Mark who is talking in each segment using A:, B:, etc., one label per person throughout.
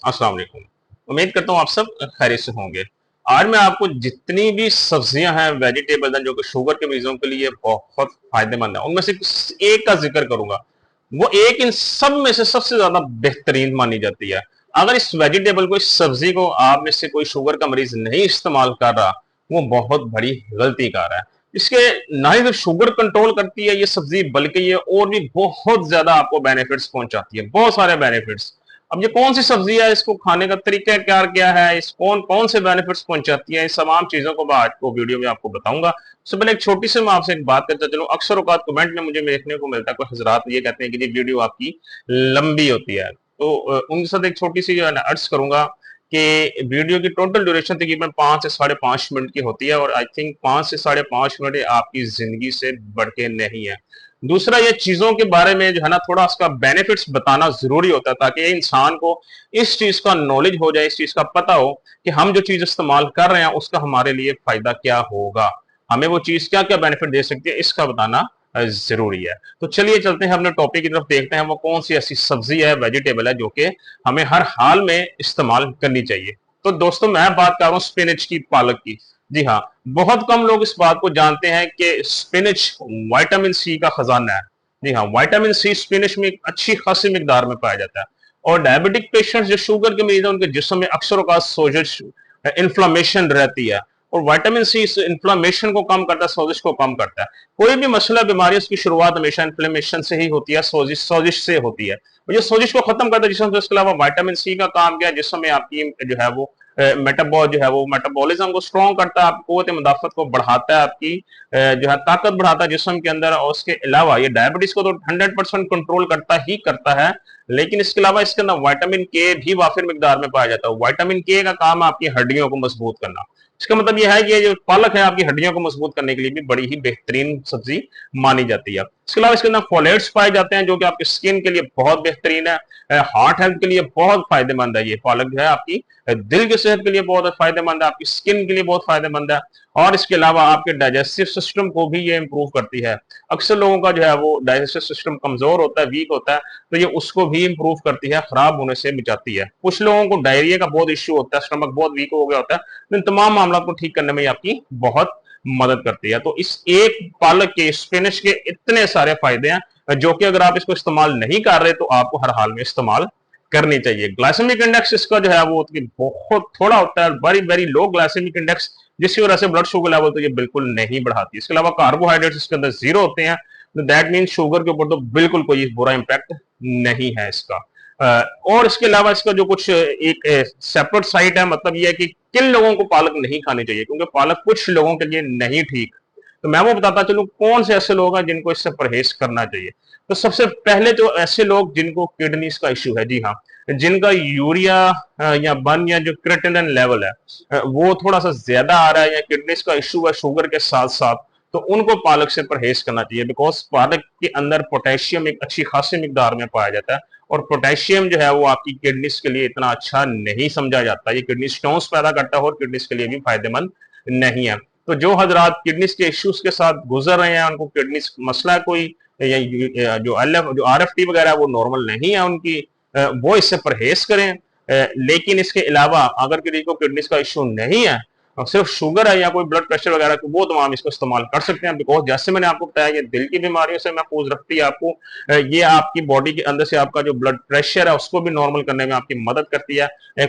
A: अस्सलाम वालेकुम। उम्मीद करता हूँ आप सब खैरियत से होंगे। आज मैं आपको जितनी भी सब्जियां हैं, वेजिटेबल हैं, जो कि शुगर के मरीजों के लिए बहुत फायदेमंद है, उनमें से एक का जिक्र करूंगा। वो एक इन सब में से सबसे ज्यादा बेहतरीन मानी जाती है। अगर इस वेजिटेबल को, इस सब्जी को आप में से कोई शुगर का मरीज नहीं इस्तेमाल कर रहा, वो बहुत बड़ी गलती कर रहा है। इसके ना ही सिर्फ शुगर कंट्रोल करती है ये सब्जी, बल्कि ये और भी बहुत ज्यादा आपको बेनिफिट्स पहुंचाती है, बहुत सारे बेनिफिट्स। अब ये कौन सी सब्जी है, इसको खाने का तरीका क्या क्या है, इस कौन कौन से बेनिफिट्स पहुंचाती है, इस तमाम चीजों को मैं आज को वीडियो में आपको बताऊंगा। उससे पहले एक छोटी सी मैं आपसे एक बात करता चलूं। अक्सर औकात कमेंट में मुझे देखने को मिलता है, कोई हजरात ये कहते हैं कि जी वीडियो आपकी लंबी होती है, तो उनके साथ एक छोटी सी जो है ना अर्ज करूंगा कि वीडियो की टोटल ड्यूरेशन तकरीबन 5 से 5.5 मिनट की होती है, और आई थिंक 5 से 5.5 मिनट आपकी जिंदगी से बढ़ के नहीं है। दूसरा, ये चीजों के बारे में जो है ना थोड़ा उसका बेनिफिट्स बताना जरूरी होता है, ताकि इंसान को इस चीज का नॉलेज हो जाए, इस चीज का पता हो कि हम जो चीज इस्तेमाल कर रहे हैं उसका हमारे लिए फायदा क्या होगा, हमें वो चीज क्या क्या बेनिफिट दे सकती है, इसका बताना जरूरी है। तो चलिए चलते हैं अपने टॉपिक की तरफ, देखते हैं वो कौन सी ऐसी सब्जी है, वेजिटेबल है, जो कि हमें हर हाल में इस्तेमाल करनी चाहिए। तो दोस्तों, मैं बात कर रहा हूँ स्पिनच की, पालक की। जी हाँ, बहुत कम लोग इस बात को जानते हैं कि स्पिनच विटामिन सी का खजाना है। जी हाँ, विटामिन सी स्पिनच में एक अच्छी खासी मिकदार में पाया जाता है, और डायबिटिक पेशेंट्स जो शुगर के मरीज हैं, उनके जिस्म में अक्सर औकात सोजिश, इन्फ्लामेशन रहती है, और विटामिन सी इस इन्फ्लामेशन को कम करता है, सोजिश को कम करता है। कोई भी मसला, बीमारी, उसकी शुरुआत हमेशा इन्फ्लेमेशन से ही होती है, सोजिश से होती है। और ये सोजिश को खत्म करता है जिसम से। इसके अलावा विटामिन सी का काम क्या है, जिसम में आपकी जो है वो मेटाबॉलिज्म को स्ट्रॉन्ग करता है, आपकी कुव्वत मुदाफत को बढ़ाता है, आपकी जो है ताकत बढ़ाता है जिस्म के अंदर। और उसके अलावा ये डायबिटीज को तो 100% कंट्रोल करता ही करता है, लेकिन इसके अलावा इसके अंदर विटामिन के भी वाफिर मिकदार में पाया जाता है। विटामिन के का काम है आपकी हड्डियों को मजबूत करना। इसका मतलब यह है कि ये जो पालक है आपकी हड्डियों को मजबूत करने के लिए भी बड़ी ही बेहतरीन सब्जी मानी जाती है। इसके अलावा इसके अंदर फोलेट्स पाए जाते हैं, जो कि आपकी स्किन के लिए बहुत बेहतरीन है, हार्ट हेल्थ के लिए बहुत फायदेमंद है। ये पालक जो है आपकी दिल की सेहत के लिए बहुत फायदेमंद है, आपकी स्किन के लिए बहुत फायदेमंद है, और इसके अलावा आपके डाइजेस्टिव सिस्टम को भी ये इंप्रूव करती है। अक्सर लोगों का जो है वो डाइजेस्टिव सिस्टम कमजोर होता है, वीक होता है, तो ये उसको भी इंप्रूव करती है, खराब होने से बचाती है। कुछ लोगों को डायरिया का बहुत इश्यू होता है, स्टमक बहुत वीक हो गया होता है, इन तमाम मामला को ठीक करने में आपकी बहुत मदद करती है। तो इस एक पालक के, स्पिनच के इतने सारे फायदे हैं, जो कि अगर आप इसको इस्तेमाल नहीं कर रहे तो आपको हर हाल में इस्तेमाल करनी चाहिए। ग्लाइसेमिक इंडेक्स इसका जो है वो बहुत थोड़ा होता है, very very low glycaemic index, जिसकी वजह से ब्लड शुगर लेवल तो ये बिल्कुल नहीं बढ़ाती। इसके अलावा कार्बोहाइड्रेट्स इसके अंदर जीरो होते हैं, तो दैट मीन शुगर के ऊपर तो बिल्कुल कोई बुरा इंपैक्ट नहीं है इसका। और इसके अलावा इसका जो कुछ एक सेपरेट साइट है, मतलब ये है कि किन लोगों को पालक नहीं खानी चाहिए, क्योंकि पालक कुछ लोगों के लिए नहीं ठीक। तो मैं वो बताता चलूं कौन से ऐसे लोग हैं जिनको इससे परहेज करना चाहिए। तो सबसे पहले तो ऐसे लोग जिनको किडनीज का इश्यू है, जी हाँ, जिनका यूरिया या बन या जो क्रिएटिनिन लेवल है वो थोड़ा सा ज्यादा आ रहा है, या किडनीज का इश्यू है शुगर के साथ साथ, तो उनको पालक से परहेज करना चाहिए। बिकॉज पालक के अंदर पोटेशियम एक अच्छी खासी मिकदार में पाया जाता है, और पोटेशियम जो है वो आपकी किडनीज के लिए इतना अच्छा नहीं समझा जाता, ये किडनी स्टोन्स पैदा करता है और किडनीज के लिए भी फायदेमंद नहीं है। तो जो हजरात किडनीज के इश्यूज के साथ गुजर रहे हैं, उनको किडनीज मसला कोई, या जो RFT वगैरह वो नॉर्मल नहीं है उनकी, वो इससे परहेज करें। लेकिन इसके अलावा अगर किसी को किडनीज का इश्यू नहीं है, सिर्फ शुगर है या कोई ब्लड प्रेशर वगैरह, तो वो तमाम इसको इस्तेमाल कर सकते हैं। बिकॉज जैसे मैंने आपको बताया, ये दिल की बीमारियों से महफूज रखती है आपको, ये आपकी बॉडी के अंदर से आपका जो ब्लड प्रेशर है उसको भी नॉर्मल करने में आपकी मदद करती है,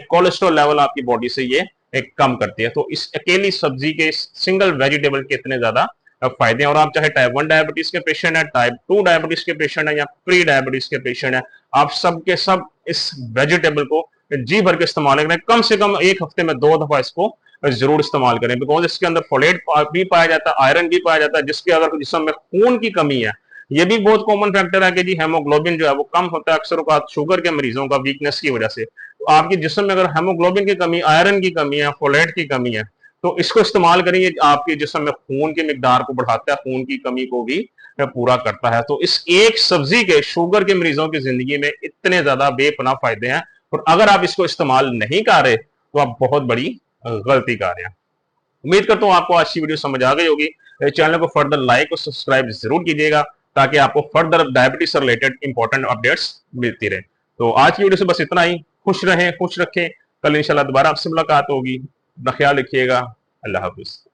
A: कोलेस्ट्रॉल लेवल आपकी बॉडी से ये एक कम करती है। तो इस अकेली सब्जी के, इस सिंगल वेजिटेबल के इतने ज्यादा फायदे हैं। और आप चाहे टाइप 1 डायबिटीज के पेशेंट है, टाइप 2 डायबिटीज के पेशेंट है, या प्री डायबिटीज के पेशेंट है, आप सब के सब इस वेजिटेबल को जी भर के इस्तेमाल करें। कम से कम एक हफ्ते में 2 दफा इसको जरूर इस्तेमाल करें, बिकॉज इसके अंदर फोलेट भी पाया जाता है, आयरन भी पाया जाता है, जिसकी अगर जिसम में खून की कमी है, ये भी बहुत कॉमन फैक्टर है कि जी हेमोग्लोबिन जो है वो कम होता है अक्सर शुगर के मरीजों का, वीकनेस की वजह से। तो आपके जिस्म में अगर हेमोग्लोबिन की कमी, आयरन की कमी है, फोलेट की कमी है, तो इसको इस्तेमाल करेंगे, आपके जिस्म में खून की मिकदार को बढ़ाता है, खून की कमी को भी पूरा करता है। तो इस एक सब्जी के शुगर के मरीजों की जिंदगी में इतने ज्यादा बेपनाह फायदे हैं, और अगर आप इसको इस्तेमाल नहीं कर रहे तो आप बहुत बड़ी गलती कर रहे हैं। उम्मीद करता हूं आपको आज की वीडियो समझ आ गई होगी। चैनल को फर्दर लाइक और सब्सक्राइब जरूर कीजिएगा, ताकि आपको फर्दर डायबिटीज से रिलेटेड इंपॉर्टेंट अपडेट्स मिलती रहे। तो आज की वीडियो से बस इतना ही। खुश रहें, खुश रखें। कल इंशाल्लाह दोबारा आपसे मुलाकात होगी। अपना ख्याल रखिएगा। अल्लाह हाफिज।